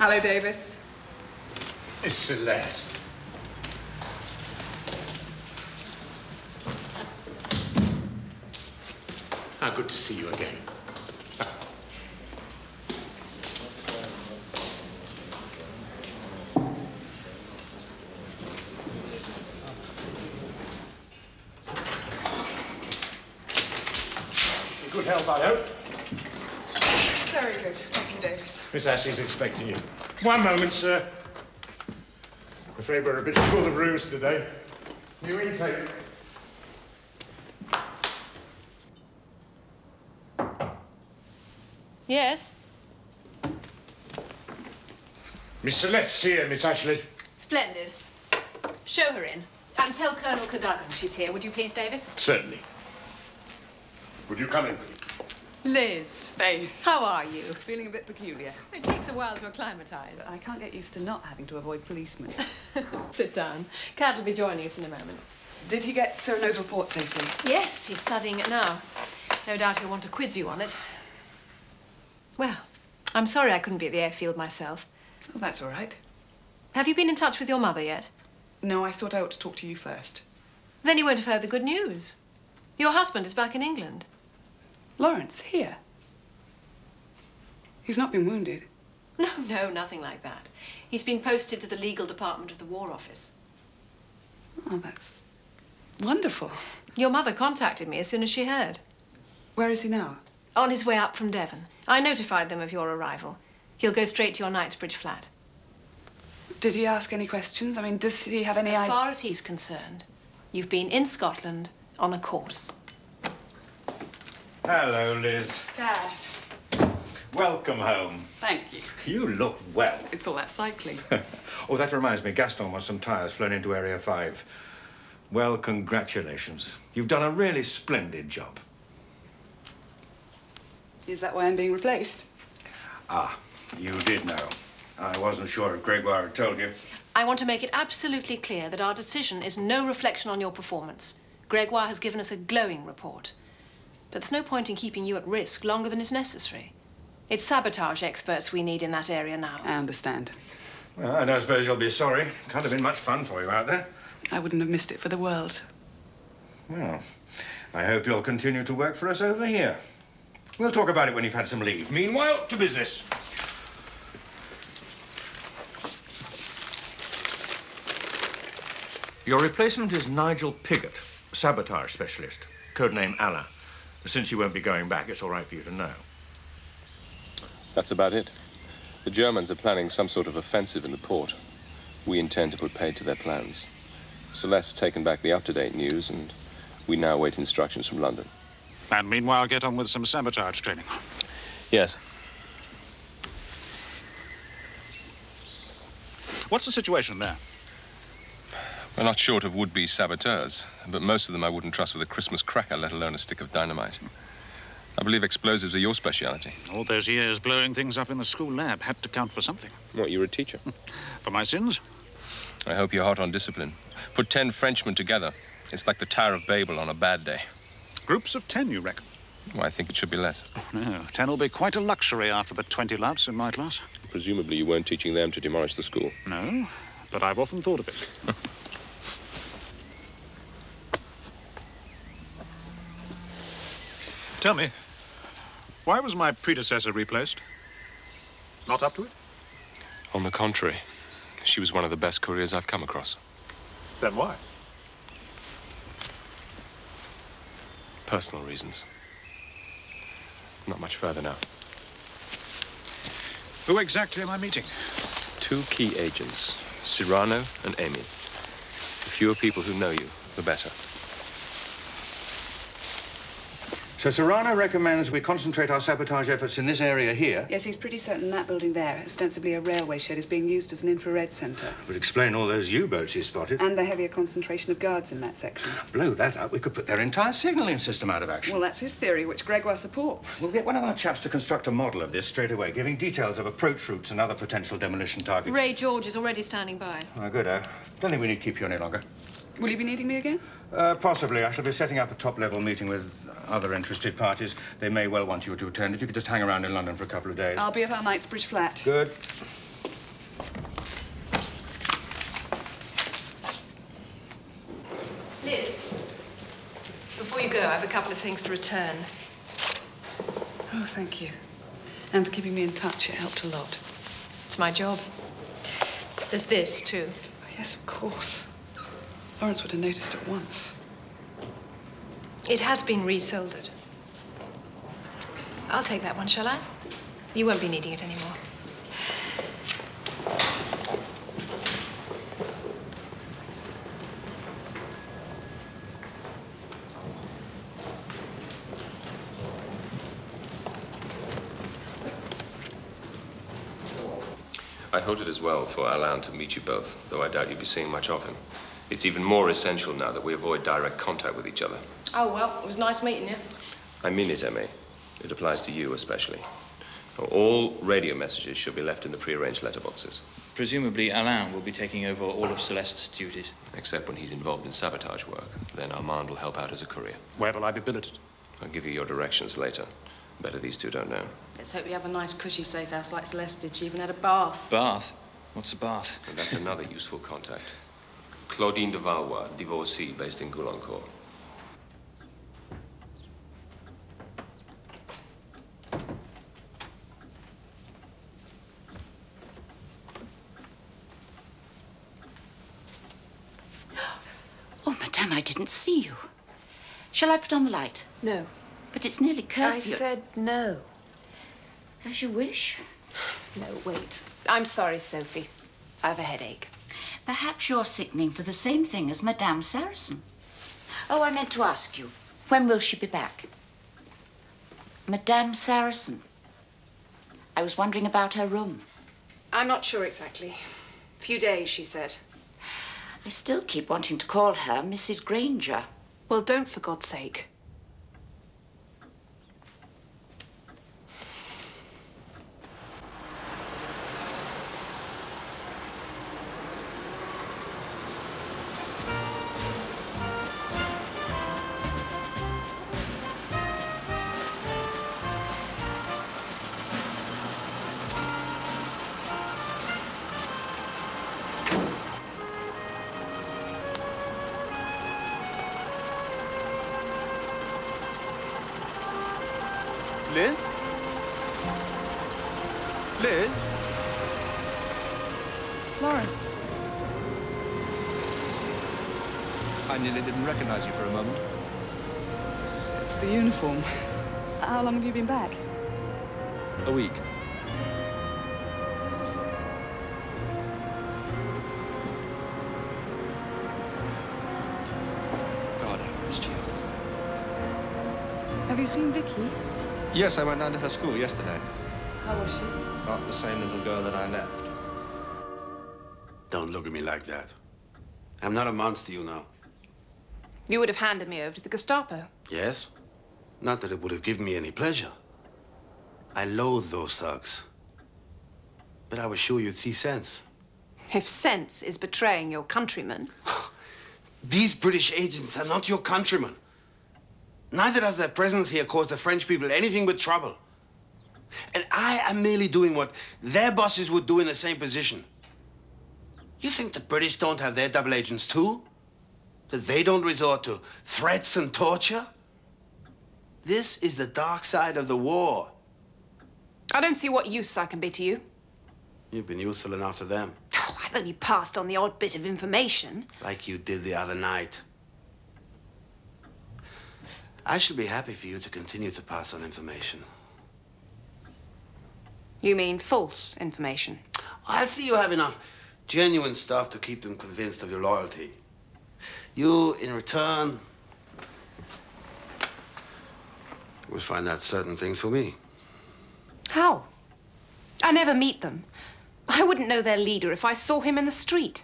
Hello, Davis. Miss Celeste. How good to see you again. Good health, I hope. Very good. Thank you, Davis. Miss Assey's expecting you. One moment, sir. I'm afraid we're a bit full of rooms today. New intake. Yes? Miss Celeste's here, Miss Ashley. Splendid. Show her in. And tell Colonel Cadogan she's here, would you please, Davis? Certainly. Would you come in, please? Liz, Faith. How are you? Feeling a bit peculiar. It takes a while to acclimatise. I can't get used to not having to avoid policemen. Sit down. Cat will be joining us in a moment. Did he get Cyrano's report safely? Yes, he's studying it now. No doubt he'll want to quiz you on it. Well, I'm sorry I couldn't be at the airfield myself. Oh, that's all right. Have you been in touch with your mother yet? No, I thought I ought to talk to you first. Then you won't have heard the good news. Your husband is back in England. Lawrence, here? He's not been wounded? No, nothing like that. He's been posted to the legal department of the War Office. Oh, that's wonderful. Your mother contacted me as soon as she heard. Where is he now? On his way up from Devon. I notified them of your arrival. He'll go straight to your Knightsbridge flat. Did he ask any questions? I mean, does he have any idea? As far as he's concerned, you've been in Scotland on a course. Hello, Liz. Dad. Welcome home. Thank you. You look well. It's all that cycling. Oh, that reminds me. Gaston wants some tyres flown into Area 5. Well, congratulations. You've done a really splendid job. Is that why I'm being replaced? Ah, you did know. I wasn't sure if Gregoire had told you. I want to make it absolutely clear that our decision is no reflection on your performance. Gregoire has given us a glowing report. But there's no point in keeping you at risk longer than is necessary. It's sabotage experts we need in that area now. I understand. Well, I don't suppose you'll be sorry. Can't have been much fun for you out there. I wouldn't have missed it for the world. Well, I hope you'll continue to work for us over here. We'll talk about it when you've had some leave. Meanwhile, to business. Your replacement is Nigel Piggott, sabotage specialist, codename Alain. Since you won't be going back, it's all right for you to know. That's about it. The Germans are planning some sort of offensive in the port. We intend to put paid to their plans. Celeste's taken back the up-to-date news, and we now await instructions from London. And meanwhile, get on with some sabotage training. Yes. What's the situation there? We're not short of would-be saboteurs, but most of them I wouldn't trust with a Christmas cracker, let alone a stick of dynamite. I believe explosives are your speciality. All those years blowing things up in the school lab had to count for something. What, you were a teacher? For my sins? I hope you're hot on discipline. Put 10 Frenchmen together. It's like the Tower of Babel on a bad day. Groups of 10, you reckon? Well, I think it should be less. No, 10 will be quite a luxury after the 20 louts in my class. Presumably you weren't teaching them to demolish the school. No, but I've often thought of it. Tell me, why was my predecessor replaced? Not up to it? On the contrary, she was one of the best couriers I've come across. Then why? Personal reasons. Not much further now. Who exactly am I meeting? 2 key agents, Cyrano and Amy. The fewer people who know you, the better. So Cyrano recommends we concentrate our sabotage efforts in this area here. Yes, he's pretty certain that building there, ostensibly a railway shed, is being used as an infrared centre. Would explain all those U-boats he spotted. And the heavier concentration of guards in that section. Blow that up, we could put their entire signalling system out of action. Well, that's his theory, which Gregoire supports. We'll get one of our chaps to construct a model of this straight away, giving details of approach routes and other potential demolition targets. Ray George is already standing by. Oh, good, don't think we need to keep you any longer. Will you be needing me again? Possibly. I shall be setting up a top-level meeting with other interested parties. They may well want you to attend. If you could just hang around in London for a couple of days. I'll be at our Knightsbridge flat. Good. Before you go, I have a couple of things to return. Oh, thank you. And for keeping me in touch. It helped a lot. It's my job. There's this, too. Oh, yes, of course. Lawrence would have noticed at once. It has been resoldered. I'll take that one, shall I? You won't be needing it anymore. I hoped it as well for Alain to meet you both, though I doubt you'll be seeing much of him. It's even more essential now that we avoid direct contact with each other. Oh, well, it was nice meeting you. I mean it, Emmy. It applies to you especially. All radio messages should be left in the prearranged letterboxes. Presumably Alain will be taking over all of Celeste's duties. Except when he's involved in sabotage work. Then Armand will help out as a courier. Where will I be billeted? I'll give you your directions later. Better these two don't know. Let's hope you have a nice, cushy safe house like Celeste did. She even had a bath. Bath? What's a bath? And that's another useful contact. Claudine de Valois, divorcee, based in Goulancourt. Oh, Madame, I didn't see you. Shall I put on the light? No. But it's nearly curfew. I said no. As you wish. No, wait. I'm sorry, Sophie. I have a headache. Perhaps you're sickening for the same thing as Madame Saracen. Oh, I meant to ask you. When will she be back? Madame Saracen. I was wondering about her room. I'm not sure exactly. Few days, she said. I still keep wanting to call her Mrs. Granger. Well, don't for God's sake. Liz? Liz? Lawrence. I nearly didn't recognize you for a moment. It's the uniform. How long have you been back? A week. God, I missed you. Have you seen Vicky? Yes, I went down to her school yesterday. How was she? Not the same little girl that I left. Don't look at me like that. I'm not a monster, you know. You would have handed me over to the Gestapo. Yes? Not that it would have given me any pleasure. I loathe those thugs. But I was sure you'd see sense. If sense is betraying your countrymen. These British agents are not your countrymen. Neither does their presence here cause the French people anything but trouble. And I am merely doing what their bosses would do in the same position. You think the British don't have their double agents too? That they don't resort to threats and torture? This is the dark side of the war. I don't see what use I can be to you. You've been useful enough to them. Oh, I've only passed on the odd bit of information. Like you did the other night. I should be happy for you to continue to pass on information. You mean false information? I'll see you have enough genuine stuff to keep them convinced of your loyalty. You, in return, will find out certain things for me. How? I never meet them. I wouldn't know their leader if I saw him in the street.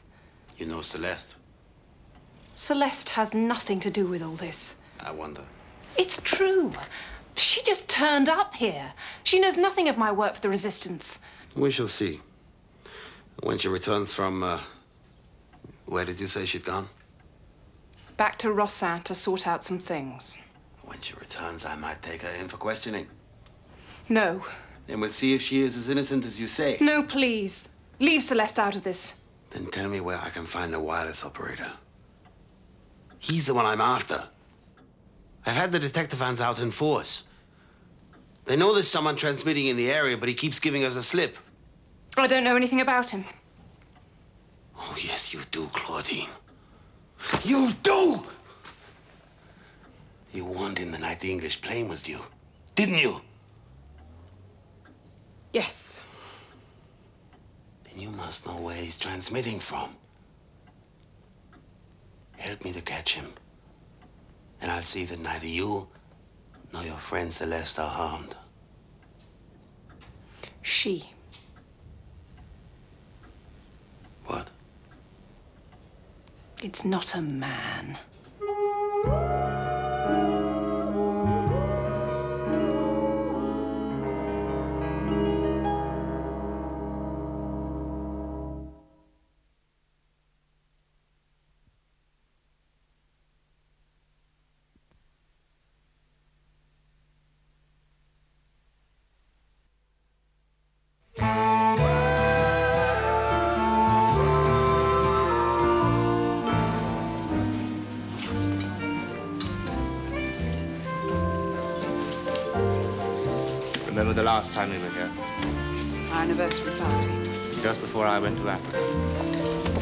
You know Celeste? Celeste has nothing to do with all this. I wonder. It's true. She just turned up here. She knows nothing of my work for the Resistance. We shall see. When she returns from, where did you say she'd gone? Back to Rossin to sort out some things. When she returns, I might take her in for questioning. No. Then we'll see if she is as innocent as you say. No, please. Leave Celeste out of this. Then tell me where I can find the wireless operator. He's the one I'm after. I've had the detective hands out in force. They know there's someone transmitting in the area, but he keeps giving us a slip. I don't know anything about him. Oh, yes, you do, Claudine. You do! You warned him the night the English plane was due, didn't you? Yes. Then you must know where he's transmitting from. Help me to catch him. And I'll see that neither you nor your friend Celeste are harmed. She. What? It's not a man. Remember the last time we were here? Our anniversary party. Just before I went to Africa.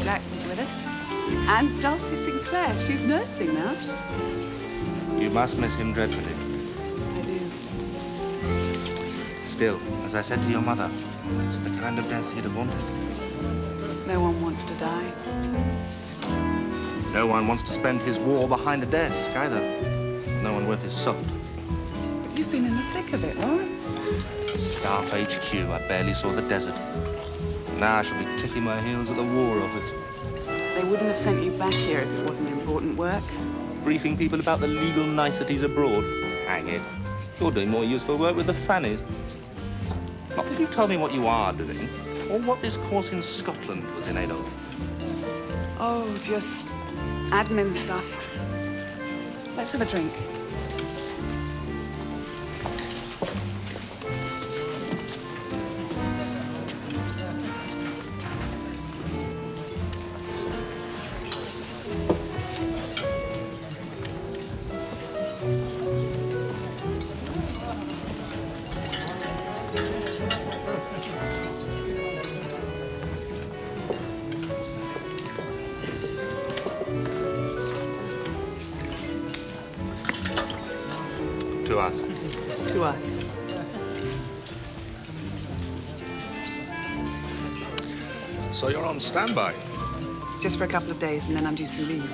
Jack was with us. And Dulcie Sinclair. She's nursing now. You must miss him dreadfully. I do. Still, as I said to your mother, it's the kind of death you'd have wanted. No one wants to die. No one wants to spend his war behind a desk, either. No one worth his salt. But you've been in the thick of it, Lawrence. Staff HQ, I barely saw the desert. Now I shall be kicking my heels at the War Office. They wouldn't have sent you back here if it wasn't important work. Briefing people about the legal niceties abroad. Hang it. You're doing more useful work with the fannies. Not that you told me what you are doing, or what this course in Scotland was in aid of. Oh, just admin stuff. Let's have a drink. To us. To us. So you're on standby? Just for a couple of days, and then I'm due to leave.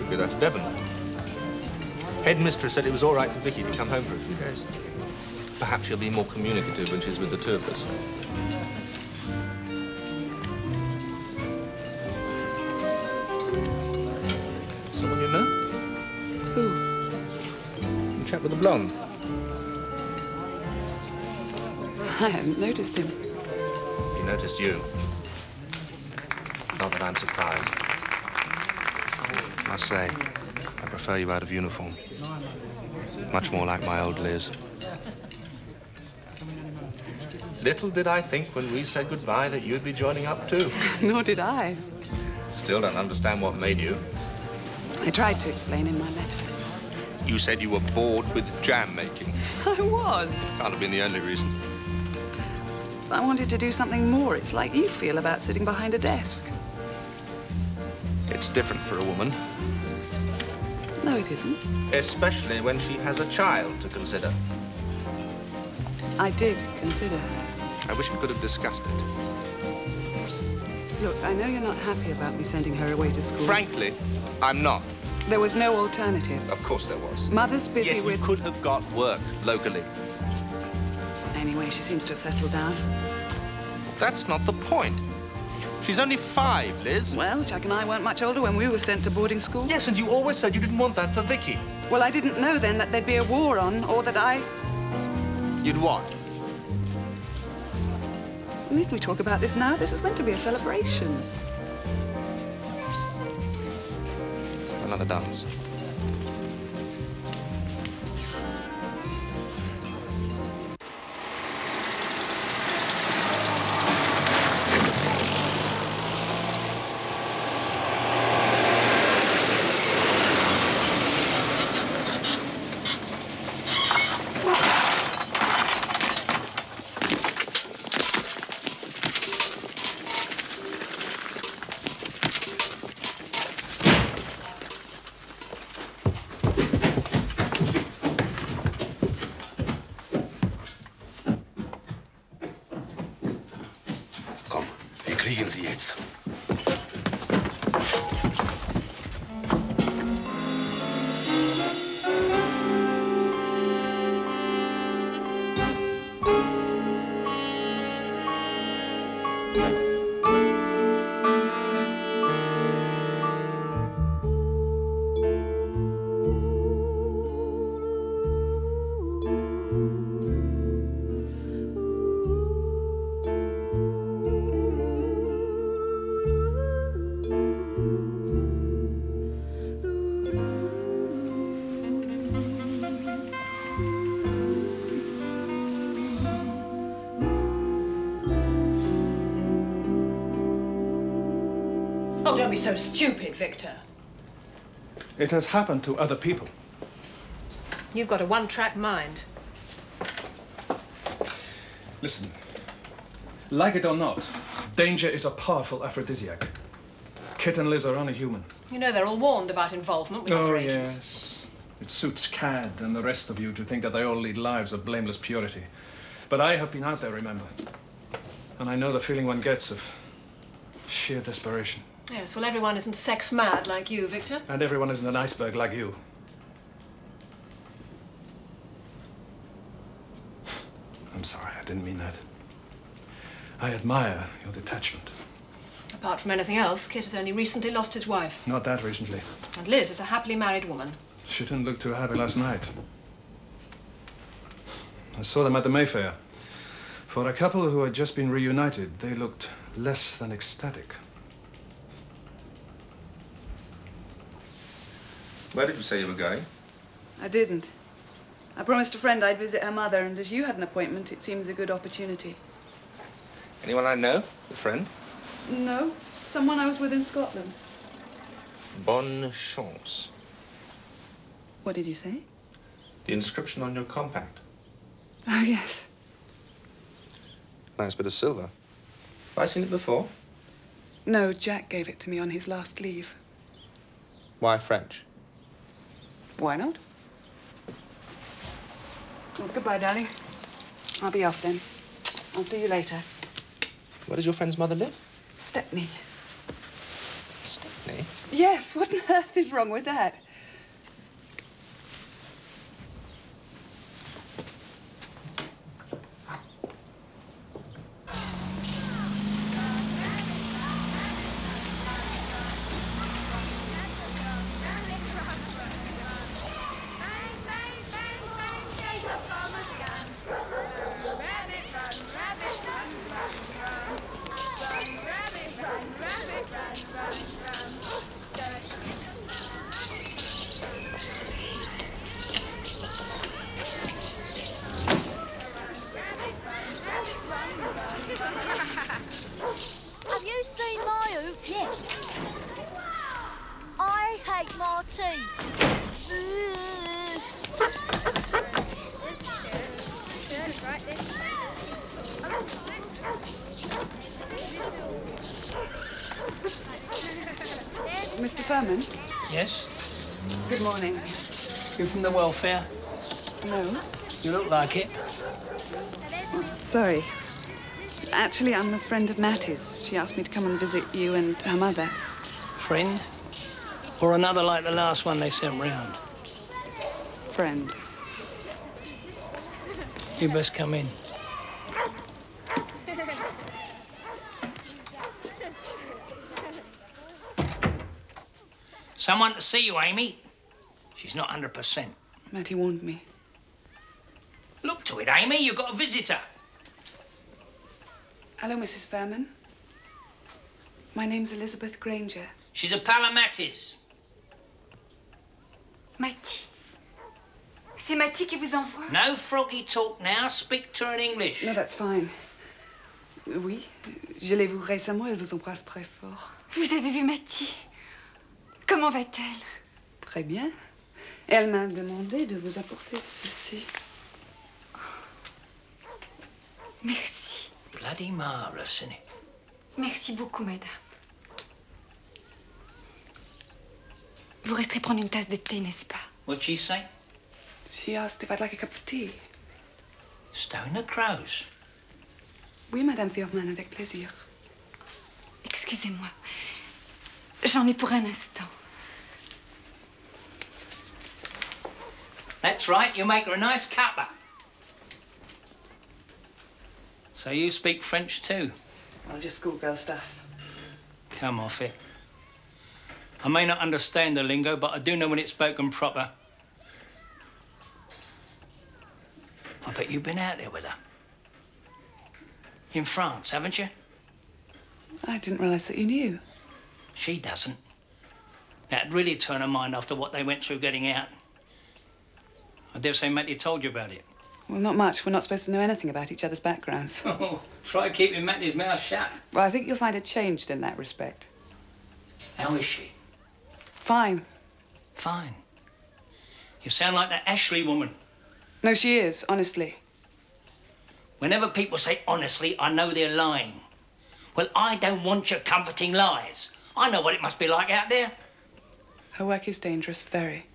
We'll go down to Devon. Headmistress said it was all right for Vicky to come home for a few days. Perhaps she'll be more communicative when she's with the two of us. Someone you know? Who? The chap with the blonde. I hadn't noticed him. He noticed you. Not that I'm surprised. I must say, I prefer you out of uniform. Much more like my old Liz. Little did I think when we said goodbye that you'd be joining up too. Nor did I. Still don't understand what made you. I tried to explain in my letters. You said you were bored with jam making. I was. Can't have been the only reason. I wanted to do something more. It's like you feel about sitting behind a desk. It's different for a woman. No, it isn't. Especially when she has a child to consider. I did consider her. I wish we could have discussed it. Look, I know you're not happy about me sending her away to school. Frankly, I'm not. There was no alternative. Of course there was. Mother's busy yes, with... Yes, we could have got work locally. Anyway, she seems to have settled down. That's not the point. She's only 5, Liz. Well, Jack and I weren't much older when we were sent to boarding school. Yes, and you always said you didn't want that for Vicky. Well, I didn't know then that there'd be a war on, or that I... You'd what? Need we talk about this now? This is meant to be a celebration. Another dance. jetzt. Oh, don't be so stupid, Victor. It has happened to other people. You've got a one-track mind. Listen, like it or not, danger is a powerful aphrodisiac. Kit and Liz are only human. You know, they're all warned about involvement with other agents. Yes. It suits Cad and the rest of you to think that they all lead lives of blameless purity. But I have been out there, remember? And I know the feeling one gets of sheer desperation. Yes, well, everyone isn't sex mad like you, Victor. And everyone isn't an iceberg like you. I'm sorry, I didn't mean that. I admire your detachment. Apart from anything else, Kit has only recently lost his wife. Not that recently. And Liz is a happily married woman. She didn't look too happy last night. I saw them at the Mayfair. For a couple who had just been reunited, they looked less than ecstatic. Where did you say you were going? I didn't. I promised a friend I'd visit her mother, and as you had an appointment, it seems a good opportunity. Anyone I know? A friend? No, someone I was with in Scotland. Bonne chance. What did you say? The inscription on your compact. Oh, yes. Nice bit of silver. Have I seen it before? No, Jack gave it to me on his last leave. Why French? Why not? Well, goodbye, darling. I'll be off then. I'll see you later. Where does your friend's mother live? Stepney. Stepney? Yes, what on earth is wrong with that? Have you seen my hoops? Yes. I hate my team. Mr. Furman? Yes? Good morning. You from the welfare? No. You look like it. Sorry. Actually, I'm a friend of Mattie's. She asked me to come and visit you and her mother. Friend? Or another like the last one they sent round? Friend. You best come in. Someone to see you, Amy. She's not 100%. Mattie warned me. Look to it, Amy. You've got a visitor. Hello, Mrs. Furman. My name's Elizabeth Granger. She's a pal of Mattie's. Mattie. C'est Mattie qui vous envoie? No froggy talk now. Speak to her in English. No, that's fine. Oui, je l'ai vue récemment. Elle vous embrasse très fort. Vous avez vu Mattie? Comment va-t-elle? Très bien. Et elle m'a demandé de vous apporter ceci. Merci. Bloody marvellous, isn't it? Merci beaucoup, madame. Vous resterez prendre une tasse de thé, n'est-ce pas? What'd she say? She asked if I'd like a cup of tea. Stone the crows. Oui, Madame Furman, avec plaisir. excusez-moi. J'en ai pour un instant. That's right, you make her a nice cuppa. So you speak French too? Well, just schoolgirl stuff. Come off it. I may not understand the lingo, but I do know when it's spoken proper. I bet you've been out there with her. In France, haven't you? I didn't realise that you knew. She doesn't. That'd really turn her mind after what they went through getting out. I dare say Matty told you about it. Well, not much. We're not supposed to know anything about each other's backgrounds. Oh, try keeping Matty's mouth shut. Well, I think you'll find her changed in that respect. How is she? Fine. Fine. You sound like that Ashley woman. No, she is, honestly. Whenever people say honestly, I know they're lying. Well, I don't want your comforting lies. I know what it must be like out there. Her work is dangerous, very.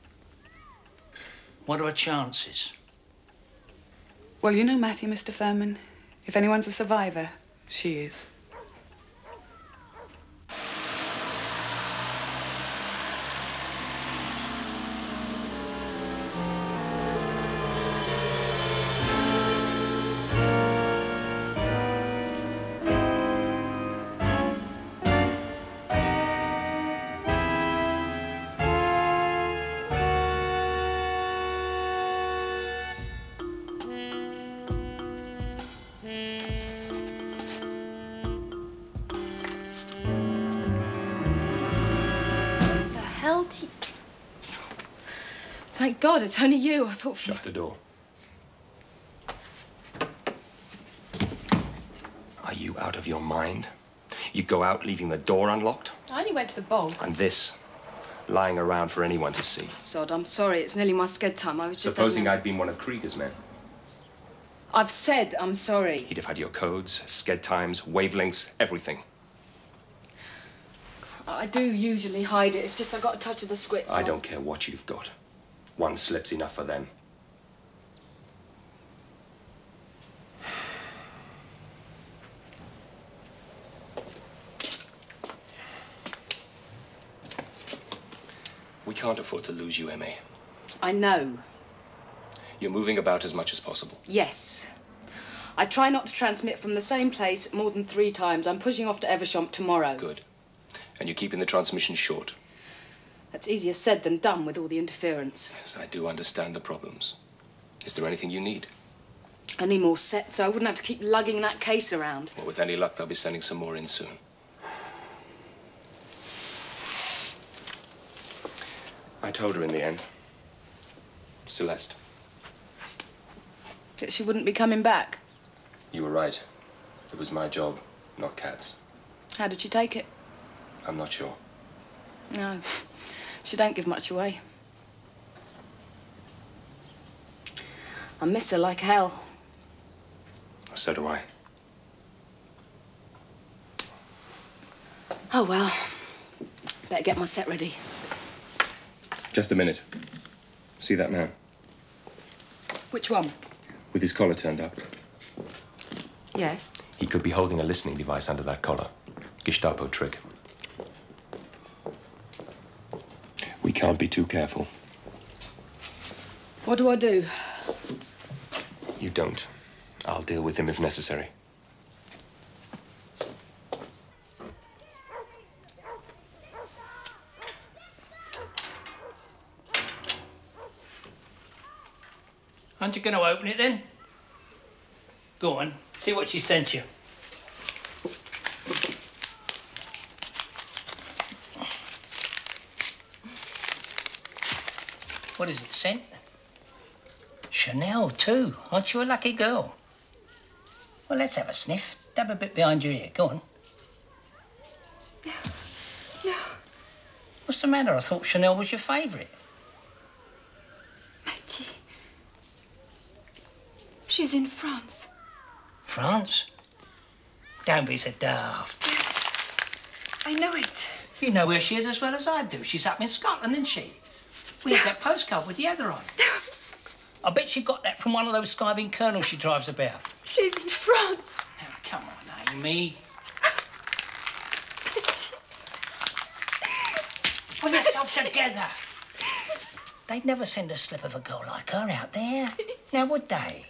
What are her chances? Well, you know Matthew, Mr. Furman. If anyone's a survivor, she is. Thank God, it's only you. I thought... Shut the door. Are you out of your mind? You go out leaving the door unlocked? I only went to the bog. And this, lying around for anyone to see. Sod, I'm sorry. It's nearly my sked time. I was just... Supposing I'd been one of Krieger's men. I've said I'm sorry. He'd have had your codes, sked times, wavelengths, everything. I do usually hide it. It's just I got a touch of the squits. I don't care what you've got. One slip's enough for them. We can't afford to lose you, M.A. I know. You're moving about as much as possible. Yes. I try not to transmit from the same place more than 3 times. I'm pushing off to Evershamp tomorrow. Good. And you're keeping the transmission short. That's easier said than done with all the interference. Yes, I do understand the problems. Is there anything you need? I need more sets, so I wouldn't have to keep lugging that case around. Well, with any luck, they'll be sending some more in soon. I told her in the end. Celeste. That she wouldn't be coming back. You were right. It was my job, not Kat's. How did she take it? I'm not sure. No. She don't give much away. I miss her like hell. So do I. Oh, well. Better get my set ready. Just a minute. See that man? Which one? With his collar turned up. Yes. He could be holding a listening device under that collar. Gestapo trick. We can't be too careful. What do I do? You don't. I'll deal with him if necessary. Aren't you going to open it then? Go on, see what she sent you. What is it, scent? Chanel, too. Aren't you a lucky girl? Well, let's have a sniff. Dab a bit behind your ear. Go on. No. What's the matter? I thought Chanel was your favourite. Matty. She's in France. France? Don't be so daft. Yes. I know it. You know where she is as well as I do. She's up in Scotland, isn't she? We had that postcard with the heather on. I bet she got that from one of those skiving colonels she drives about. She's in France. Now, come on, Amy. Pull yourself together. They'd never send a slip of a girl like her out there. Now, would they?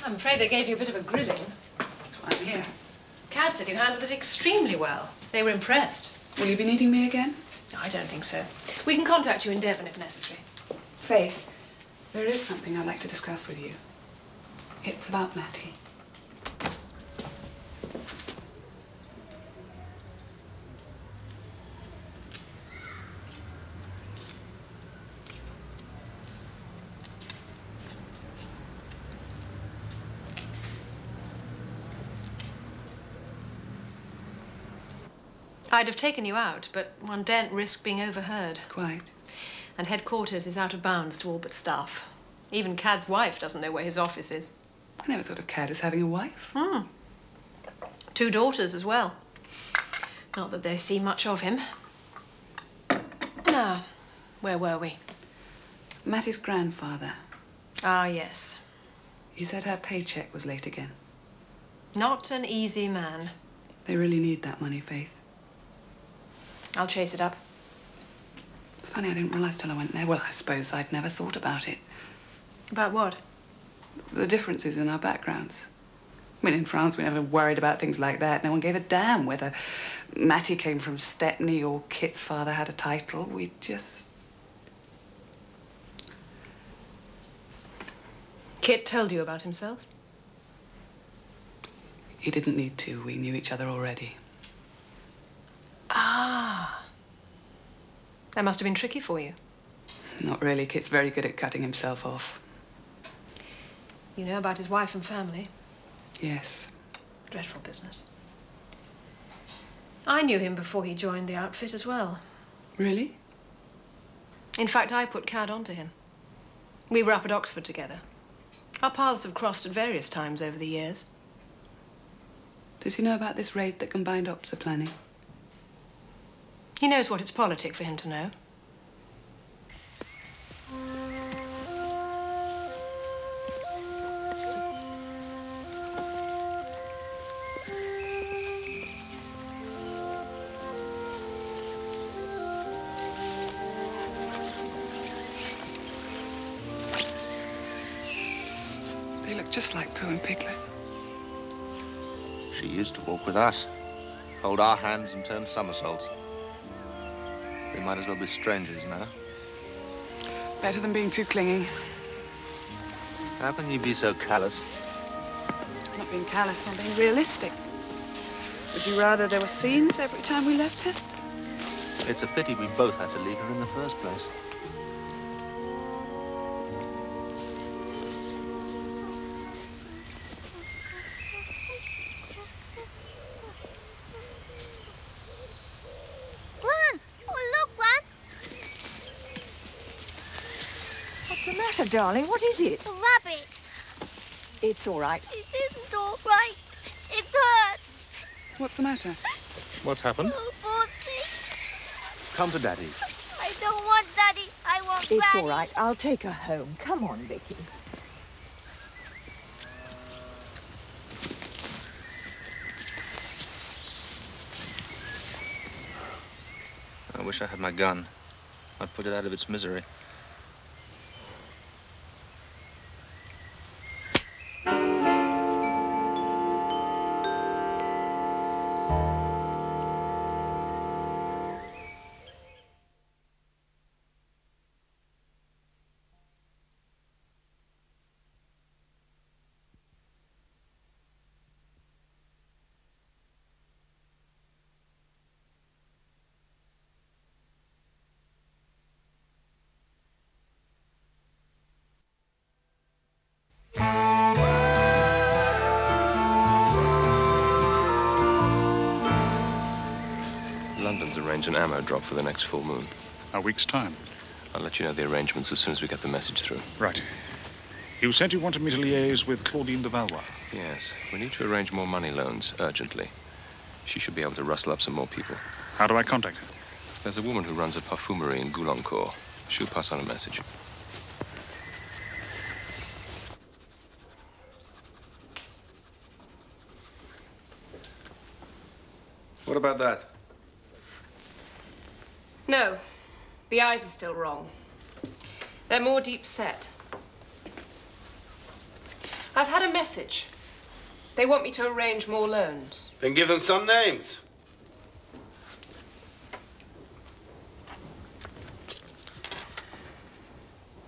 I'm afraid they gave you a bit of a grilling. That's why I'm here. Cad said you handled it extremely well. They were impressed. Will you be needing me again? No, I don't think so. We can contact you in Devon if necessary. Faith, there is something I'd like to discuss with you. It's about Matty. I'd have taken you out, but one daren't risk being overheard. Quite. And headquarters is out of bounds to all but staff. Even Cad's wife doesn't know where his office is. I never thought of Cad as having a wife. 2 daughters as well. Not that they see much of him. Now, where were we? Matty's grandfather. Ah, yes. He said her paycheck was late again. Not an easy man. They really need that money, Faith. I'll chase it up. It's funny, I didn't realise till I went there. Well, I suppose I'd never thought about it. About what? The differences in our backgrounds. I mean, in France, we never worried about things like that. No one gave a damn whether Matty came from Stepney or Kit's father had a title. We just... Kit told you about himself? He didn't need to. We knew each other already. Ah. That must have been tricky for you. Not really. Kit's very good at cutting himself off. You know about his wife and family? Yes. Dreadful business. I knew him before he joined the outfit as well. Really? In fact, I put Cad onto him. We were up at Oxford together. Our paths have crossed at various times over the years. Does he know about this raid that combined ops are planning? He knows what it's politic for him to know. They look just like Pooh and Piglet. She used to walk with us, hold our hands and turn somersaults. We might as well be strangers now. Better than being too clinging. How can you be so callous? I'm not being callous, I'm being realistic. Would you rather there were scenes every time we left her? It's a pity we both had to leave her in the first place. What's the matter, darling? What is it? A rabbit. It's all right. It isn't all right. It's hurt. What's the matter? What's happened? Oh, poor thing. Come to Daddy. I don't want Daddy. I want It's Granny. all right. I'll take her home. Come on, Vicky. I wish I had my gun. I'd put it out of its misery. arrange an ammo drop for the next full moon. A week's time. I'll let you know the arrangements as soon as we get the message through. Right. You said you wanted me to liaise with Claudine de Valois. Yes. We need to arrange more money loans urgently. She should be able to rustle up some more people. How do I contact her? There's a woman who runs a parfumerie in Goulancourt. She'll pass on a message. What about that? No, the eyes are still wrong. They're more deep set. I've had a message. They want me to arrange more loans. Then give them some names.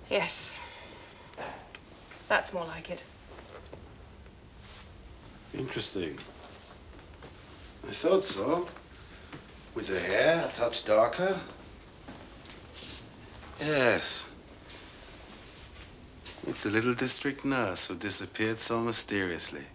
Yes. That's more like it. Interesting. I thought so. With the hair a touch darker. Yes. It's the little district nurse who disappeared so mysteriously.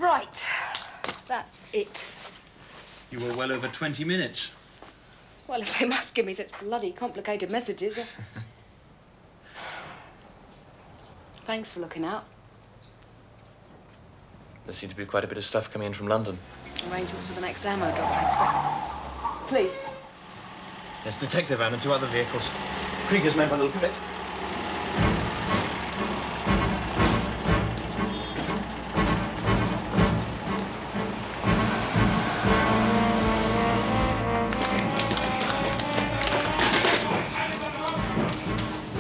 Right. That's it. You were well over 20 minutes. Well, if they must give me such bloody complicated messages. Thanks for looking out. There seemed to be quite a bit of stuff coming in from London. Arrangements for the next ammo drop, I expect. Please. Yes, detective van and 2 other vehicles. Krieger's men by the look of it.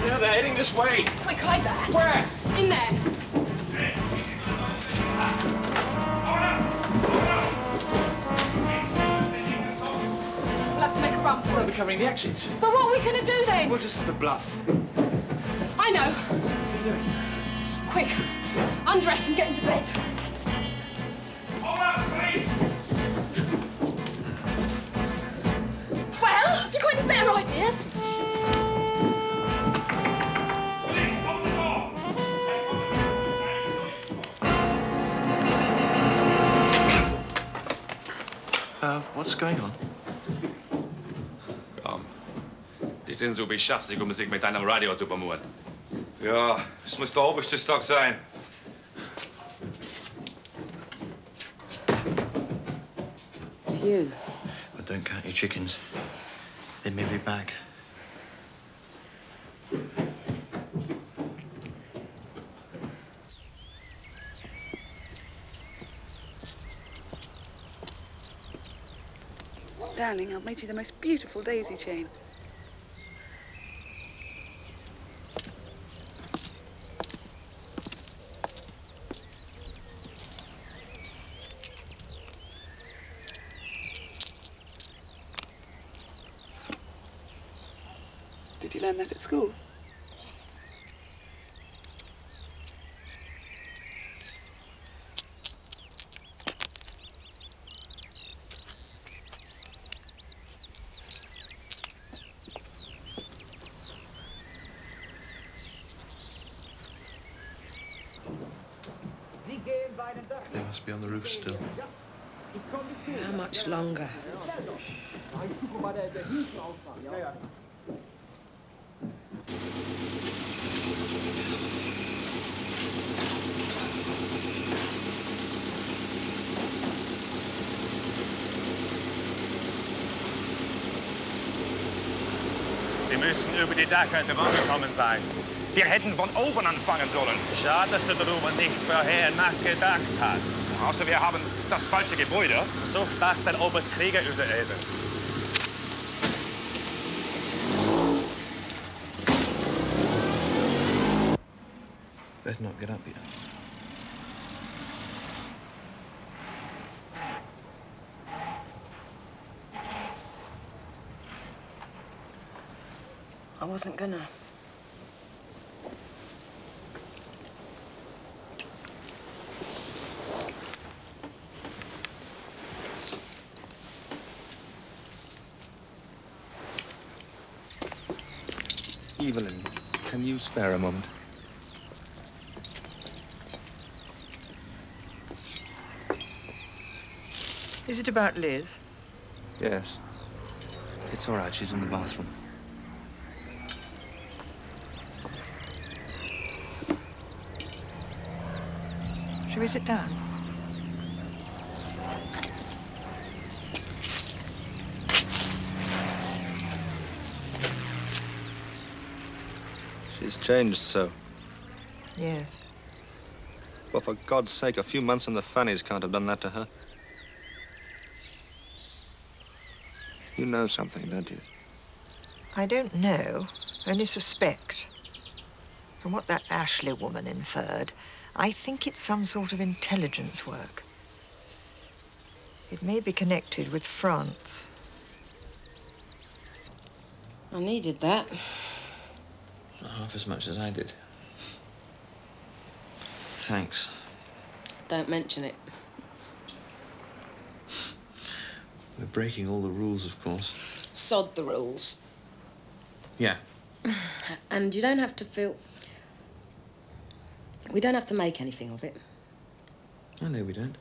Yeah, they're heading this way. Quick, hide that. Where? In there. We'll have to make a run for it. They'll be covering the exits. But what are we going to do then? We'll just have to bluff. I know. Quick, undress and get into bed. Well, have you got any better ideas? What's going on? Komm. Die sind so beschäftigt, um sich mit deinem Radio zu bemühen. Ja, es muss der oberste Stock sein. You. Well, don't count your chickens. They may be back. Darling, I've made you the most beautiful daisy chain. Did you learn that at school? Yes. be on the roof still. How much longer? Sie müssen über die Dachkante gekommen sein. Wir hätten von oben anfangen sollen. Schade, dass du darüber nicht vorher nachgedacht hast. Außer wir haben das falsche Gebäude. Such das den Oberstkrieger überlesen. Better not get up yet. I wasn't gonna. Evelyn, can you spare a moment? Is it about Liz? Yes. It's all right. She's in the bathroom. Shall we sit down? She's changed so. Yes. Well, for God's sake, a few months in the Fannies can't have done that to her. You know something, don't you? I don't know, only suspect. From what that Ashley woman inferred, I think it's some sort of intelligence work. It may be connected with France. I needed that. Not half as much as I did. Thanks. Don't mention it. We're breaking all the rules, of course. Sod the rules. Yeah. And you don't have to feel... We don't have to make anything of it. I know we don't.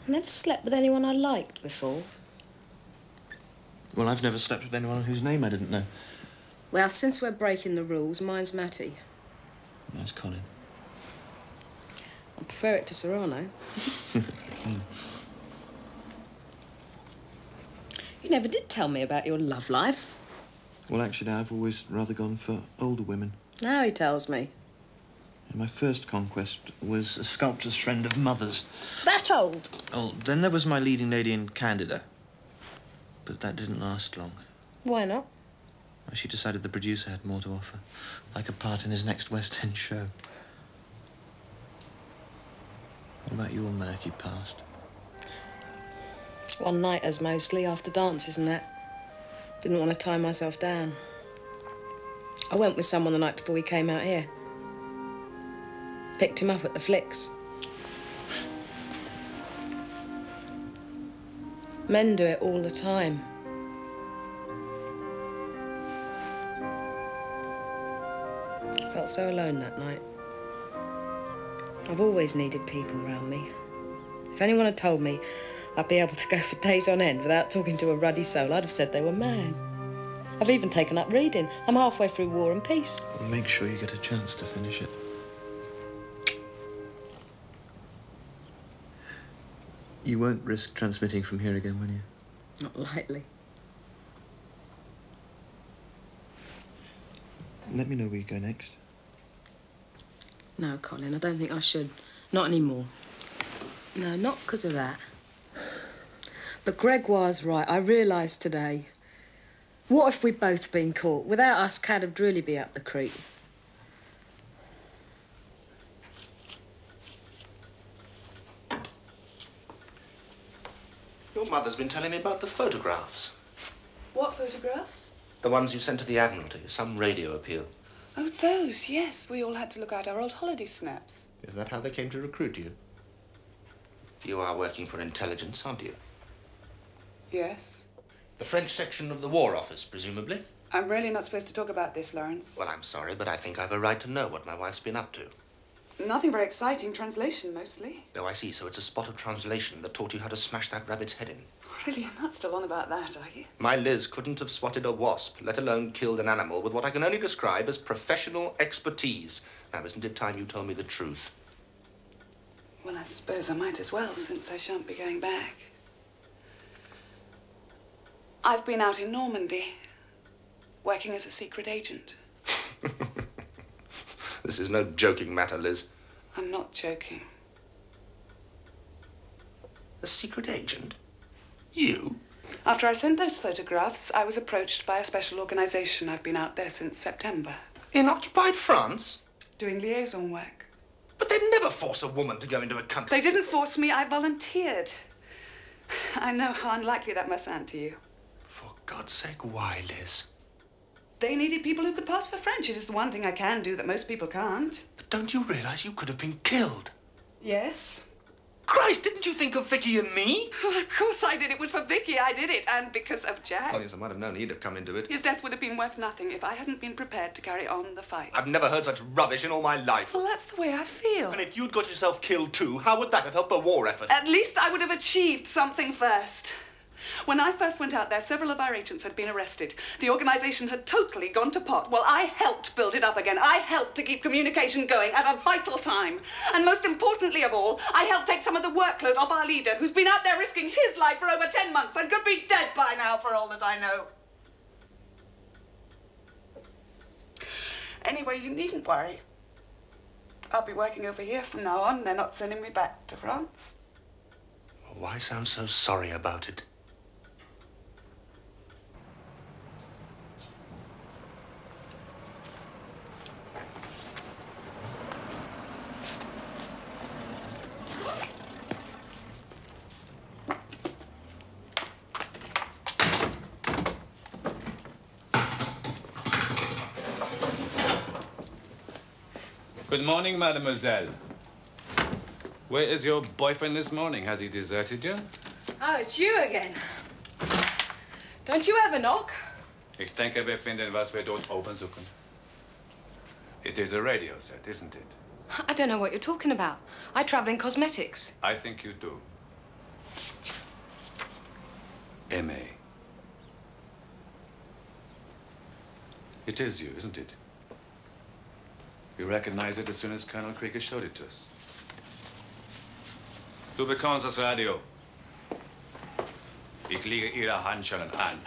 I never slept with anyone I liked before. Well, I've never slept with anyone whose name I didn't know. Well, since we're breaking the rules, mine's Matty. Nice Colin. I prefer it to Serrano. You never did tell me about your love life. Well, actually, I've always rather gone for older women. Now he tells me. And my first conquest was a sculptor's friend of Mother's. That old? Oh, then there was my leading lady in Candida. But that didn't last long. Why not? Well, she decided the producer had more to offer, like a part in his next West End show. What about your murky past? One-nighters mostly, after dances and that. Didn't want to tie myself down. I went with someone the night before he came out here. Picked him up at the flicks. Men do it all the time. I felt so alone that night. I've always needed people around me. If anyone had told me I'd be able to go for days on end without talking to a ruddy soul, I'd have said they were mad. I've even taken up reading. I'm halfway through War and Peace. Well, make sure you get a chance to finish it. You won't risk transmitting from here again, will you? Not lightly. Let me know where you go next. No, Colin, I don't think I should. Not anymore. No, not because of that. But Gregoire's right. I realised today. What if we'd both been caught? Without us, Cad'd really be up the creek. Your mother's been telling me about the photographs. What photographs? The ones you sent to the Admiralty, some radio appeal. Oh, those, yes. We all had to look out our old holiday snaps. Is that how they came to recruit you? You are working for intelligence, aren't you? Yes. The French section of the War Office, presumably? I'm really not supposed to talk about this, Lawrence. Well, I'm sorry, but I think I've a right to know what my wife's been up to. Nothing very exciting. Translation, mostly. Oh, I see. So it's a spot of translation that taught you how to smash that rabbit's head in. Really, you're not still on about that, are you? My Liz couldn't have swatted a wasp, let alone killed an animal, with what I can only describe as professional expertise. Now, isn't it time you told me the truth? Well, I suppose I might as well, since I shan't be going back. I've been out in Normandy, working as a secret agent. This is no joking matter, Liz. I'm not joking. A secret agent? You? After I sent those photographs, I was approached by a special organization. I've been out there since September. In occupied France? Doing liaison work. But they'd never force a woman to go into a country. They didn't force me. I volunteered. I know how unlikely that must sound to you. For God's sake, why, Liz? They needed people who could pass for French. It is the one thing I can do that most people can't. But don't you realize you could have been killed? Yes. Christ, didn't you think of Vicky and me? Well, of course I did. It was for Vicky I did it, and because of Jack. Oh, yes, I might have known he'd have come into it. His death would have been worth nothing if I hadn't been prepared to carry on the fight. I've never heard such rubbish in all my life. Well, that's the way I feel. And if you'd got yourself killed too, how would that have helped the war effort? At least I would have achieved something first. When I first went out there, several of our agents had been arrested. The organization had totally gone to pot. Well, I helped build it up again. I helped to keep communication going at a vital time. And most importantly of all, I helped take some of the workload off our leader, who's been out there risking his life for over 10 months and could be dead by now for all that I know. Anyway, you needn't worry. I'll be working over here from now on. They're not sending me back to France. Well, why sound so sorry about it? Good morning, mademoiselle. Where is your boyfriend this morning? Has he deserted you? Oh, it's you again. Don't you ever knock? Ich denke, wir finden, was wir dort oben suchen. It is a radio set, isn't it? I don't know what you're talking about. I travel in cosmetics. I think you do. M.A. It is you, isn't it? We recognize it as soon as Colonel Krieger showed it to us. Du bekommst das Radio. Ich lege Ihre Handschellen an.